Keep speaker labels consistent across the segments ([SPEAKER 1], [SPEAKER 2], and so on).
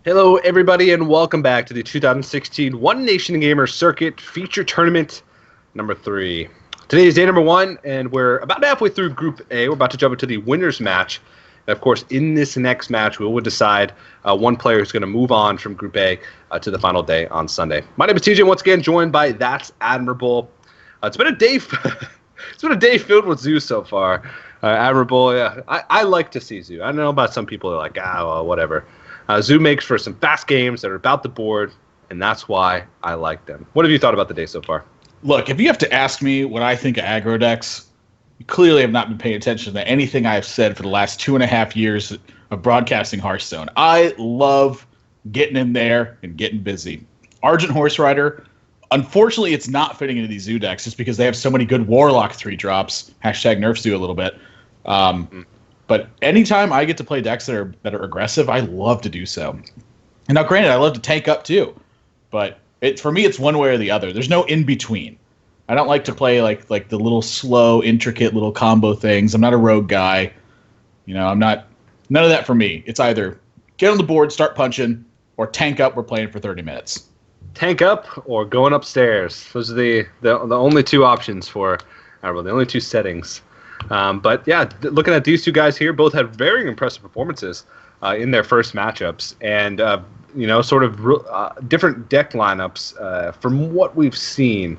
[SPEAKER 1] Hello, everybody, and welcome back to the 2016 One Nation Gamer Circuit Feature Tournament number 3. Today is day number 1, and we're about halfway through Group A. We're about to jump into the winner's match. And of course, in this next match, we will decide one player who's going to move on from Group A to the final day on Sunday. My name is TJ, once again joined by That's Admirable. It's been a day. It's been a day filled with Zoo so far. Admirable, yeah. I like to see Zoo. I know about some people who are like, well, whatever. Zoo makes for some fast games that are about the board, and that's why I like them. What have you thought about the day so far?
[SPEAKER 2] Look, if you have to ask me what I think of aggro decks, you clearly have not been paying attention to anything I've said for the last 2.5 years of broadcasting Hearthstone. I love getting in there and getting busy. Argent Horse Rider, unfortunately, it's not fitting into these Zoo decks just because they have so many good Warlock 3-drops. Hashtag nerf Zoo a little bit. But anytime I get to play decks that are aggressive, I love to do so. And now, granted, I love to tank up too, but for me, it's one way or the other. There's no in between. I don't like to play like the little slow, intricate little combo things. I'm not a rogue guy. I'm not. None of that for me. It's either get on the board, start punching, or tank up. We're playing for 30 minutes.
[SPEAKER 1] Tank up or going upstairs. Those are the only two options for, the only two settings. But yeah, looking at these two guys here, both had very impressive performances in their first matchups, and different deck lineups. From what we've seen,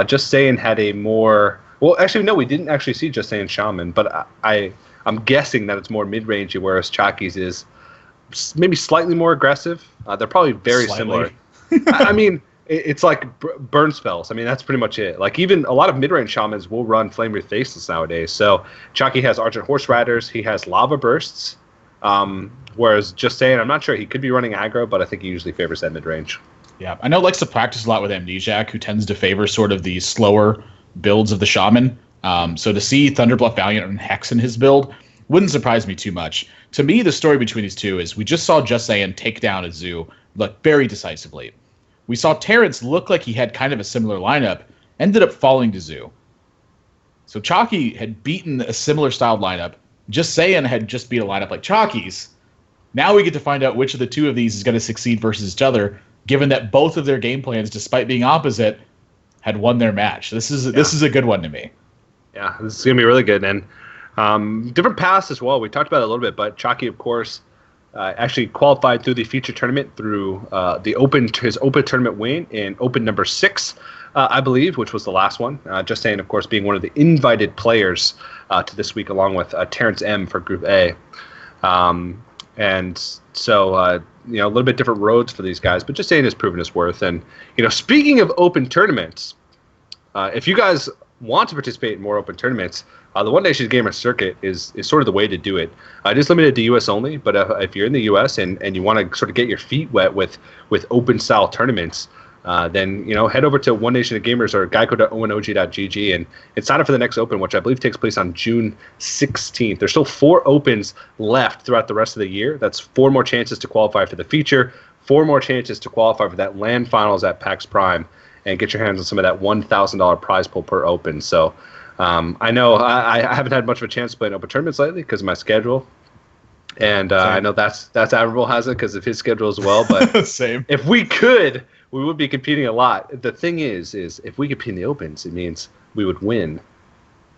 [SPEAKER 1] Just Saying had a more actually no, we didn't actually see Just Saying Shaman, but I'm guessing that it's more mid-rangey, whereas Chaki's is maybe slightly more aggressive. They're probably very similar. I mean. It's like burn spells. I mean, that's pretty much it. Like, even a lot of mid-range shamans will run Flame Wreath Faceless nowadays. So Chucky has Argent Horse Riders. He has Lava Bursts. Whereas Just Saying, I'm not sure. He could be running aggro, but I think he usually favors that mid-range.
[SPEAKER 2] Yeah, I know likes to practice a lot with Amnesiac, who tends to favor sort of the slower builds of the shaman. So to see Thunderbluff Valiant and Hex in his build wouldn't surprise me too much. To me, the story between these two is we just saw Just Saying take down a Zoo very decisively. We saw Terrence look like he had kind of a similar lineup, ended up falling to Zoo. So Chalky had beaten a similar styled lineup. Just Saying had just beat a lineup like Chalky's. Now we get to find out which of the two of these is going to succeed versus each other, given that both of their game plans, despite being opposite, had won their match. This is a good one to me.
[SPEAKER 1] Yeah, this is going to be really good. And different paths as well. We talked about it a little bit, but Chalky, of course, actually qualified through the feature tournament through his open tournament win in open number 6, I believe, which was the last one. Just Saying, of course, being one of the invited players to this week, along with Terrence M for Group A. And so, a little bit different roads for these guys, but Just Saying has proven his worth. And, speaking of open tournaments, if you guys want to participate in more open tournaments, the One Nation Gamer Circuit is sort of the way to do it. It is limited to U.S. only, but if you're in the U.S. and you want to sort of get your feet wet with open-style tournaments, then head over to One Nation Gamers or geico.onog.gg and sign up for the next Open, which I believe takes place on June 16th. There's still 4 Opens left throughout the rest of the year. That's 4 more chances to qualify for the feature, 4 more chances to qualify for that LAN Finals at PAX Prime, and get your hands on some of that $1,000 prize pool per Open. So I know I haven't had much of a chance to play in open tournaments lately because of my schedule. And I know that's Admirable has it because of his schedule as well. But
[SPEAKER 2] Same.
[SPEAKER 1] If we could, we would be competing a lot. The thing is if we compete in the Opens, it means we would win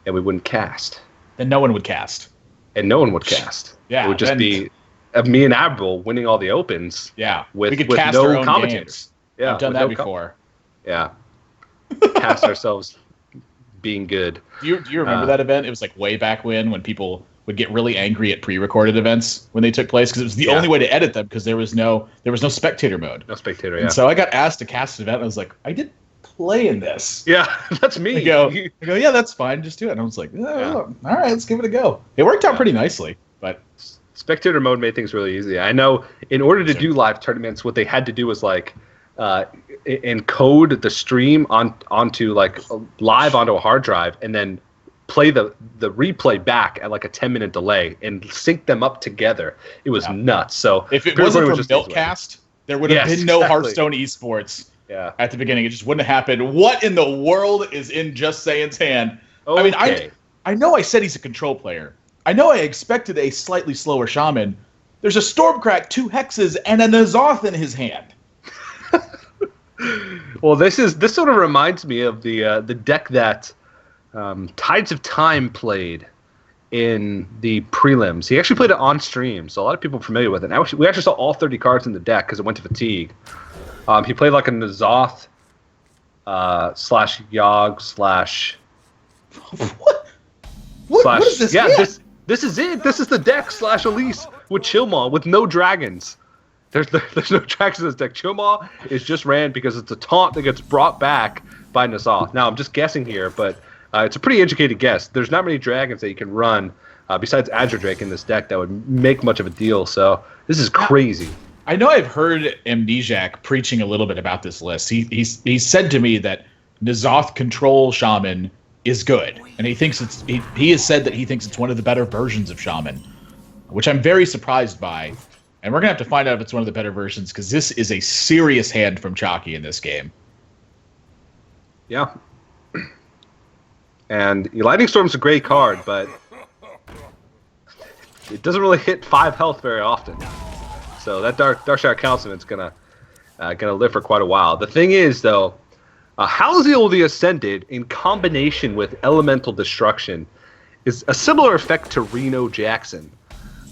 [SPEAKER 1] and we wouldn't cast.
[SPEAKER 2] Then no one would cast.
[SPEAKER 1] And no one would cast.
[SPEAKER 2] Yeah,
[SPEAKER 1] it would just be me and Admirable winning all the Opens.
[SPEAKER 2] Yeah,
[SPEAKER 1] with,
[SPEAKER 2] we could
[SPEAKER 1] with
[SPEAKER 2] cast
[SPEAKER 1] no
[SPEAKER 2] our own
[SPEAKER 1] commentators.
[SPEAKER 2] games.
[SPEAKER 1] Yeah,
[SPEAKER 2] I've done that before.
[SPEAKER 1] Yeah. Cast ourselves being good.
[SPEAKER 2] Do you remember that event? It was like way back when people would get really angry at pre-recorded events when they took place because it was the only way to edit them because there was no spectator mode.
[SPEAKER 1] No spectator, yeah.
[SPEAKER 2] And so I got asked to cast an event and I was like, I did play in this.
[SPEAKER 1] Yeah, that's me.
[SPEAKER 2] I go, yeah, that's fine, just do it. And I was like, all right, let's give it a go. It worked out pretty nicely, but
[SPEAKER 1] spectator mode made things really easy. I know in order to do live tournaments, what they had to do was like encode the stream onto like live onto a hard drive and then play the replay back at like a 10-minute delay and sync them up together. It was nuts. So
[SPEAKER 2] if it wasn't for Milkcast, there would have been no Hearthstone esports at the beginning. It just wouldn't have happened. What in the world is in Just Saying's hand? Okay. I mean, I know I said he's a control player. I know I expected a slightly slower shaman, There's a Stormcrack, 2 hexes, and a N'Zoth in his hand.
[SPEAKER 1] Well, this sort of reminds me of the deck that Tides of Time played in the prelims. He actually played it on stream, so a lot of people are familiar with it. Now we actually saw all 30 cards in the deck because it went to fatigue. He played like a N'Zoth slash Yogg slash.
[SPEAKER 2] What is this?
[SPEAKER 1] Yeah, this is it. This is the deck slash Elise with Chillmaw with no dragons. There's no dragons in this deck. Chillmaw is just ran because it's a taunt that gets brought back by N'Zoth. Now I'm just guessing here, but it's a pretty educated guess. There's not many dragons that you can run besides Azure Drake in this deck that would make much of a deal. So this is crazy.
[SPEAKER 2] I know I've heard Amnesiac preaching a little bit about this list. He said to me that N'Zoth Control Shaman is good, and he thinks he has said that he thinks it's one of the better versions of Shaman, which I'm very surprised by. And we're gonna have to find out if it's one of the better versions, because this is a serious hand from Chalky in this game.
[SPEAKER 1] Yeah. And Lightning Storm's a great card, but it doesn't really hit 5 health very often. So that Darkshire Councilman's gonna live for quite a while. The thing is, though, Halcyon the Ascended in combination with Elemental Destruction is a similar effect to Reno Jackson.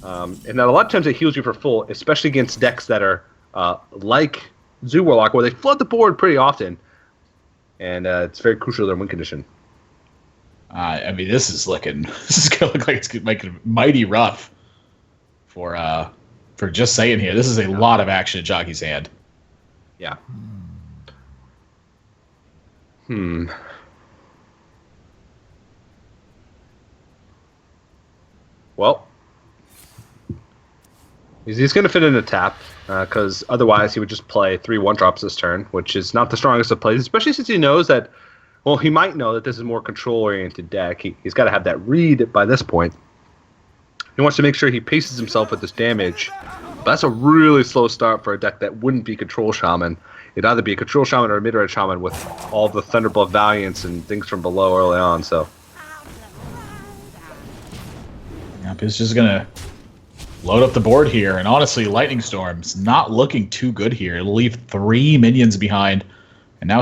[SPEAKER 1] And that a lot of times it heals you for full, especially against decks that are like Zoo Warlock, where they flood the board pretty often. And it's very crucial to their win condition.
[SPEAKER 2] I mean, this is going to look like it's going to make it mighty rough for just saying here. This is a lot of action in Jockey's hand.
[SPEAKER 1] Yeah. Well, he's going to fit in a tap, because otherwise he would just play 3 1-drops this turn, which is not the strongest of plays, especially since he knows that, well, he might know that this is a more control-oriented deck. He's got to have that read by this point. He wants to make sure he paces himself with this damage. But that's a really slow start for a deck that wouldn't be Control Shaman. It'd either be a Control Shaman or a mid-range Shaman with all the Thunderbolt Valiants and things from below early on, so.
[SPEAKER 2] Yep, he's just going to load up the board here, and honestly, Lightning Storm's not looking too good here. It'll leave 3 minions behind, and now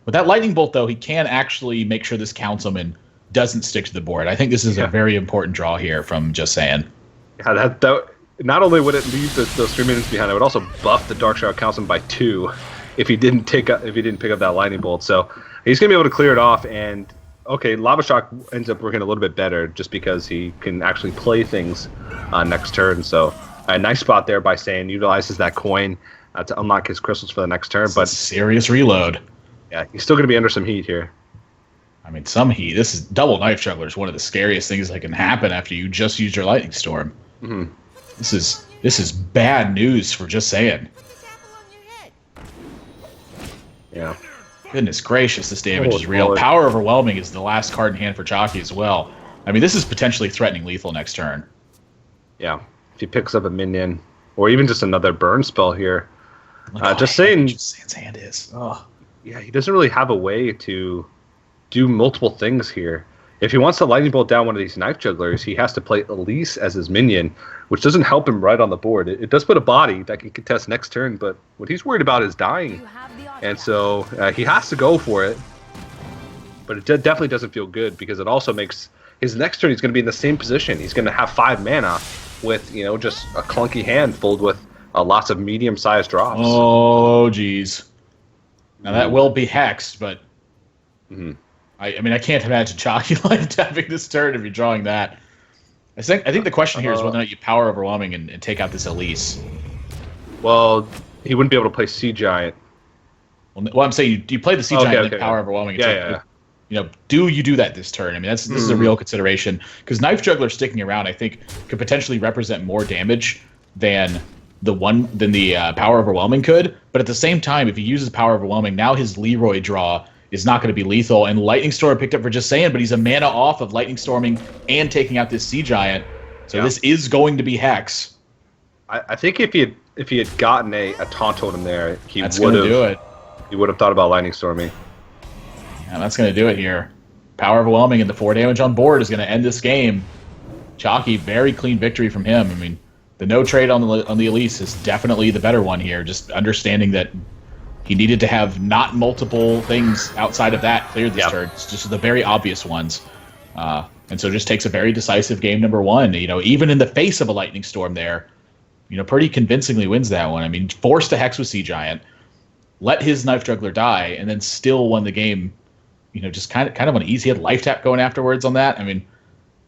[SPEAKER 2] with that Lightning Bolt, though, he can actually make sure this Councilman doesn't stick to the board. I think this is a very important draw here from Just Saying. Yeah,
[SPEAKER 1] that not only would it leave those 3 minions behind, it would also buff the Darkshire Councilman by 2 if he didn't pick up that Lightning Bolt. So he's gonna be able to clear it off, and okay, Lava Shock ends up working a little bit better just because he can actually play things next turn. So a nice spot there by saying utilizes that coin to unlock his crystals for the next turn. But
[SPEAKER 2] serious reload.
[SPEAKER 1] Yeah, he's still going to be under some heat here.
[SPEAKER 2] I mean, some heat. This is double Knife Juggler is one of the scariest things that can happen after you just use your Lightning Storm.
[SPEAKER 1] Mm-hmm.
[SPEAKER 2] This is bad news for Just Saying.
[SPEAKER 1] Yeah.
[SPEAKER 2] Goodness gracious, this damage is real. Power Overwhelming is the last card in hand for Chalky as well. I mean, this is potentially threatening lethal next turn.
[SPEAKER 1] Yeah, if he picks up a minion, or even just another burn spell here. Just saying.
[SPEAKER 2] Just Saying's hand is. Oh.
[SPEAKER 1] Yeah, he doesn't really have a way to do multiple things here. If he wants to Lightning Bolt down one of these Knife Jugglers, he has to play Elise as his minion, which doesn't help him right on the board. It does put a body that can contest next turn, but what he's worried about is dying. And so he has to go for it. But it definitely doesn't feel good, because it also makes his next turn he's going to be in the same position. He's going to have 5 mana with, just a clunky hand filled with lots of medium-sized drops.
[SPEAKER 2] Oh, geez. Now that will be hexed, but I mean, I can't imagine Chalky life tapping this turn if you're drawing that. I think the question here is whether or not you Power Overwhelming and take out this Elise.
[SPEAKER 1] Well, he wouldn't be able to play Sea Giant.
[SPEAKER 2] Well, I'm saying you play the Sea Giant and then Power Overwhelming.
[SPEAKER 1] Yeah.
[SPEAKER 2] Do you do that this turn? I mean, this is a real consideration, because Knife Juggler sticking around, I think, could potentially represent more damage than the Power Overwhelming could. But at the same time, if he uses Power Overwhelming, now his Leroy draw is not going to be lethal. And Lightning Storm picked up for Just Saying, but he's a mana off of Lightning Storming and taking out this Sea Giant. So this is going to be Hex.
[SPEAKER 1] I think if he had gotten a taunt totem there, he would
[SPEAKER 2] do it.
[SPEAKER 1] He would have thought about Lightning Storming.
[SPEAKER 2] And that's going to do it here. Power Overwhelming and the 4 damage on board is going to end this game. Chalky, very clean victory from him. I mean, the no trade on the Elise is definitely the better one here. Just understanding that he needed to have not multiple things outside of that cleared this turn. It's just the very obvious ones. And so just takes a very decisive game number one. Even in the face of a lightning storm there, pretty convincingly wins that one. I mean, forced a Hex with Sea Giant, let his Knife Juggler die, and then still won the game. Just kind of an easy. He had life tap going afterwards on that. I mean,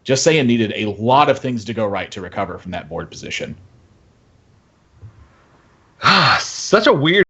[SPEAKER 2] just saying, needed a lot of things to go right to recover from that board position.
[SPEAKER 1] Such a weird